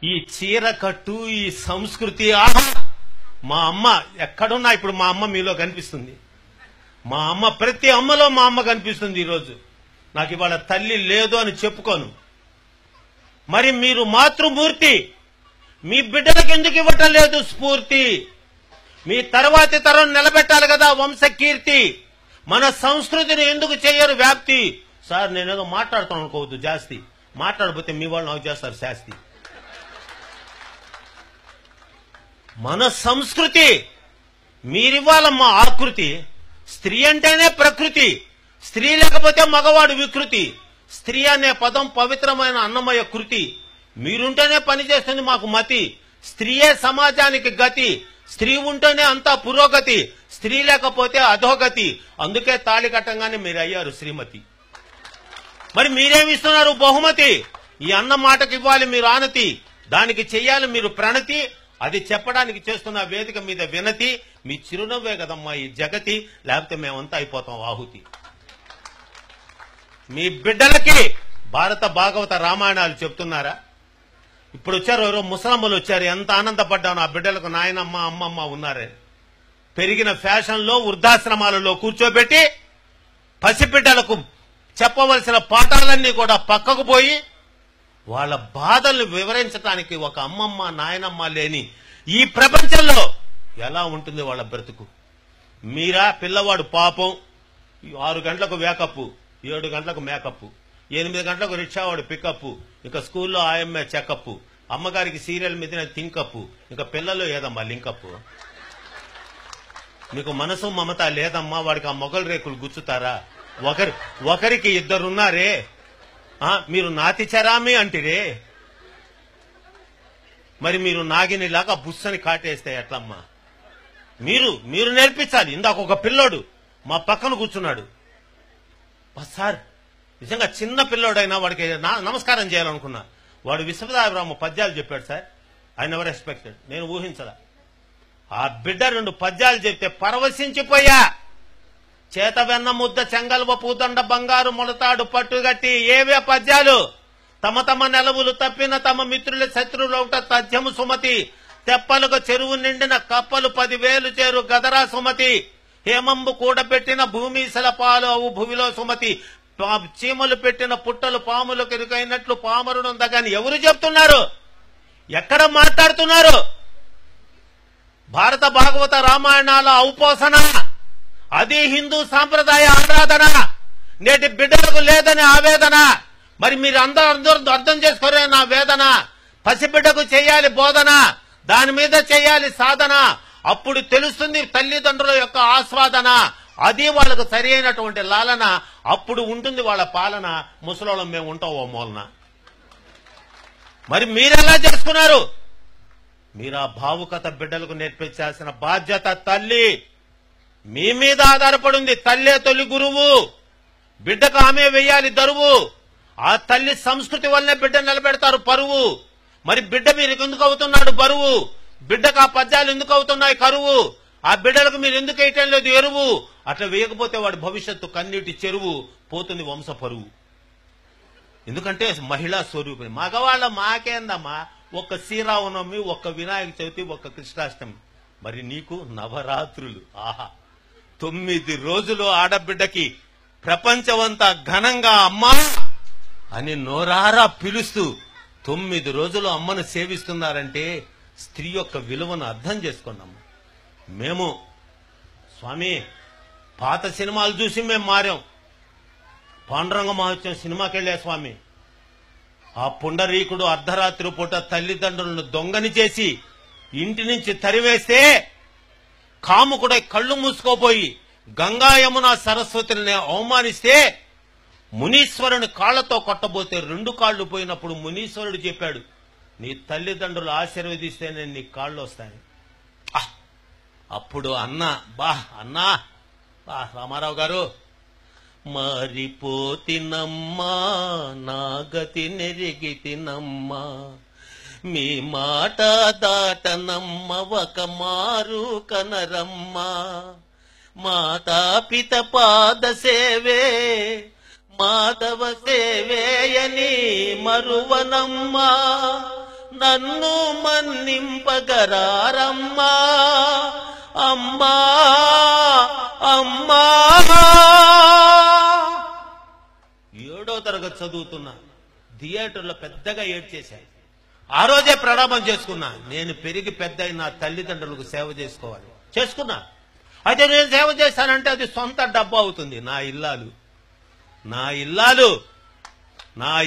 ఈ చీర కట్టు, ఈ సంస్కృతి, మా అమ్మ ఎక్కడున్నా ఇప్పుడు మా అమ్మ మీలో కనిపిస్తుంది. మా అమ్మ, ప్రతి అమ్మలో మా అమ్మ కనిపిస్తుంది. ఈరోజు నాకు ఇవాళ తల్లి లేదు అని చెప్పుకోను. మరి మీరు మాతృమూర్తి, మీ బిడ్డలకు ఎందుకు ఇవ్వటం లేదు స్ఫూర్తి? మీ తర్వాతి తరం నిలబెట్టాలి కదా వంశకీర్తి. మన సంస్కృతిని ఎందుకు చేయరు వ్యాప్తి? సార్ నేనేదో మాట్లాడుతాను అనుకోవద్దు, జాస్తి మాట్లాడబోతే మీ వాళ్ళు నాకు చేస్తారు శాస్తి. మన సంస్కృతి మీరివ్వాలమ్మా ఆకృతి. స్త్రీ అంటేనే ప్రకృతి, స్త్రీ లేకపోతే మగవాడు వికృతి. స్త్రీ అనే పదం పవిత్రమైన అన్నమయ కృతి. మీరుంటేనే పనిచేస్తుంది మాకు మతి. స్త్రీయే సమాజానికి గతి. స్త్రీ ఉంటేనే అంతా పురోగతి, స్త్రీ లేకపోతే అధోగతి. అందుకే తాళి కట్టంగానే మీరు అయ్యారు శ్రీమతి. మరి మీరేమిస్తున్నారు బహుమతి? ఈ అన్న మాటకి ఇవ్వాలి మీరు ఆనతి, దానికి చెయ్యాలి మీరు ప్రణతి. అది చెప్పడానికి చేస్తున్న వేదిక మీద వినతి. మీ చిరునవ్వే కదమ్మా ఈ జగతి, లేకపోతే మేమంతా అయిపోతాం ఆహుతి. మీ బిడ్డలకి భారత భాగవత రామాయణాలు చెప్తున్నారా? ఇప్పుడు వచ్చారు ఎవరో ముసలమ్మలు వచ్చారు, ఎంత ఆనందపడ్డాను. ఆ బిడ్డలకు నాయనమ్మ అమ్మమ్మ ఉన్నారే. పెరిగిన ఫ్యాషన్లో వృద్ధాశ్రమాలలో కూర్చోబెట్టి పసిబిడ్డలకు చెప్పవలసిన పాఠాలన్నీ కూడా పక్కకు పోయి వాళ్ళ బాధలు వివరించడానికి ఒక అమ్మమ్మ నాయనమ్మ లేని ఈ ప్రపంచంలో ఎలా ఉంటుంది వాళ్ళ బ్రతుకు? మీరా పిల్లవాడు పాపం 6 గంటలకు వేకప్, 7 గంటలకు మేకప్, 8 గంటలకు రిక్షావాడు పికప్, ఇంకా స్కూల్లో ఆయమ్మే చెకప్, అమ్మగారికి సీరియల్ మీద థింకప్, ఇంకా పిల్లలు ఏదమ్మా లింకప్. మీకు మనసు మమత లేదమ్మా, వాడికి ఆ మొగలు రేకులు గుచ్చుతారా? ఒకరికి 2 ఉన్నారే, మీరు నాతి చరామి అంటిరే. మరి మీరు నాగినిలాగా బుస్సని కాటేస్తే ఎట్లమ్మా? మీరు నేర్పించాలి. ఇందాక ఒక పిల్లోడు మా పక్కన కూర్చున్నాడు సార్, నిజంగా చిన్న పిల్లోడైనా వాడికి నమస్కారం చేయాలనుకున్నా. వాడు విశ్వనాథరామ పద్యాలు చెప్పాడు సార్. ఐ నెవర్ ఎక్స్పెక్టెడ్, నేను ఊహించలా. ఆ బిడ్డ 2 పద్యాలు చెప్తే పరవశించిపోయా. చేత వెన్న ముద్ద చెంగల్వ పూదండ బంగారు మొలతాడు పట్టుగట్టి ఏవే పద్యాలు. తమ తమ నెలవులు తప్పిన తమ మిత్రుల శత్రువులౌట తథ్యము సుమతి. తెప్పలకు చెరువు నిండిన కప్పలు 10,000 చేరు గదరా సుమతి. హేమంబు కూడబెట్టిన భూమీసల పాలు అవు భువిలో సుమతి. చీమలు పెట్టిన పుట్టలు పాములు కెరుకైనట్లు పామరునుందగాని ఎవరు చెప్తున్నారు? ఎక్కడ మాట్లాడుతున్నారు? భారత భాగవత రామాయణాల ఔపోసన అది హిందూ సాంప్రదాయ ఆరాధన. నేటి బిడ్డలకు లేదని ఆవేదన. మరి మీరు అందరూ అర్థం చేసుకోరే నా వేదన. పసిబిడ్డకు చేయాలి బోధన, దాని మీద చేయాలి సాధన. అప్పుడు తెలుస్తుంది తల్లిదండ్రుల యొక్క ఆస్వాదన. అది వాళ్ళకు సరి అయినటువంటి లాలన. అప్పుడు ఉంటుంది వాళ్ళ పాలన. ముసలోళ్ళం మేము ఉంటాం ఓ మూలన. మరి మీరెలా చేసుకున్నారు? మీరు ఆ భావుకత బిడ్డలకు నేర్పించాల్సిన బాధ్యత తల్లి మీ మీద ఆధారపడింది. తల్లే తొలి గురువు. బిడ్డకు ఆమె వెయ్యాలి దరువు. ఆ తల్లి సంస్కృతి వల్లనే బిడ్డ నిలబెడతారు పరువు. మరి బిడ్డ మీరు ఎందుకు అవుతున్నాడు బరువు? బిడ్డకు ఆ పద్యాలు ఎందుకు అవుతున్నాయి కరువు? ఆ బిడ్డలకు మీరు ఎందుకు వేయటం లేదు ఎరువు? అట్లా వేయకపోతే వాడి భవిష్యత్తు కన్నీటి చెరువు, పోతుంది వంశ పరువు. ఎందుకంటే మహిళా స్వరూపిణి. మగవాళ్ళ మాకేందమ్మా, ఒక్క శ్రీరామనవమి, ఒక్క వినాయక చవితి, ఒక్క కృష్ణాష్టమి. మరి నీకు నవరాత్రులు. ఆహా, 9 రోజులు ఆడబిడ్డకి ప్రపంచమంతా ఘనంగా అమ్మా అని నోరారా పిలుస్తూ 9 రోజులు అమ్మను సేవిస్తున్నారంటే స్త్రీ యొక్క విలువను అర్థం చేసుకున్నాము. మేము స్వామి పాత సినిమాలు చూసి మేము మారాం. పాండురంగ మహోత్సవం సినిమాకి వెళ్ళే స్వామి. ఆ పుండరీకుడు అర్ధరాత్రి పూట తల్లిదండ్రులను దొంగని చేసి ఇంటి నుంచి తరివేస్తే కాముకుడై కళ్ళు మూసుకోపోయి గంగా యమున సరస్వతిని అవమానిస్తే మునీశ్వరుని కాళ్లతో కొట్టబోతే 2 కాళ్లు పోయినప్పుడు మునీశ్వరుడు చెప్పాడు, నీ తల్లిదండ్రులు ఆశీర్వదిస్తేనే నీ కాళ్ళు వస్తాయి. అప్పుడు అన్నా రామారావు గారు, మారిపోతినమ్మా నా గతి నెరిగితినమ్మా, మీ మాట దాటనమ్మ ఒక మారు కనరమ్మా, మాతా పిత పాద సేవే మాధవ సేవేయని మరువనమ్మా, నన్ను మన్నింపగరారమ్మా అమ్మా అమ్మా. 7వ తరగతి చదువుతున్నా, థియేటర్లో పెద్దగా ఏడ్చేశాను. ఆ రోజే ప్రణామం చేసుకున్నా, నేను పెరిగి పెద్ద నా తల్లిదండ్రులకు సేవ చేసుకున్నా. అయితే నేను సేవ చేశానంటే అది సొంత డబ్బా అవుతుంది. నా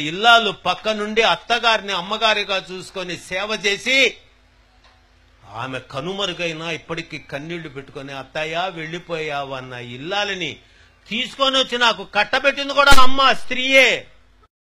ఇల్లాలు పక్క నుండి అత్తగారిని అమ్మగారిగా చూసుకొని సేవ చేసి ఆమె కనుమరుగైనా ఇప్పటికీ కన్నీళ్లు పెట్టుకుని అత్తయ్య వెళ్ళిపోయావన్న ఇల్లాలని తీసుకొని వచ్చి నాకు కట్టబెట్టింది కూడా అమ్మ, స్త్రీయే.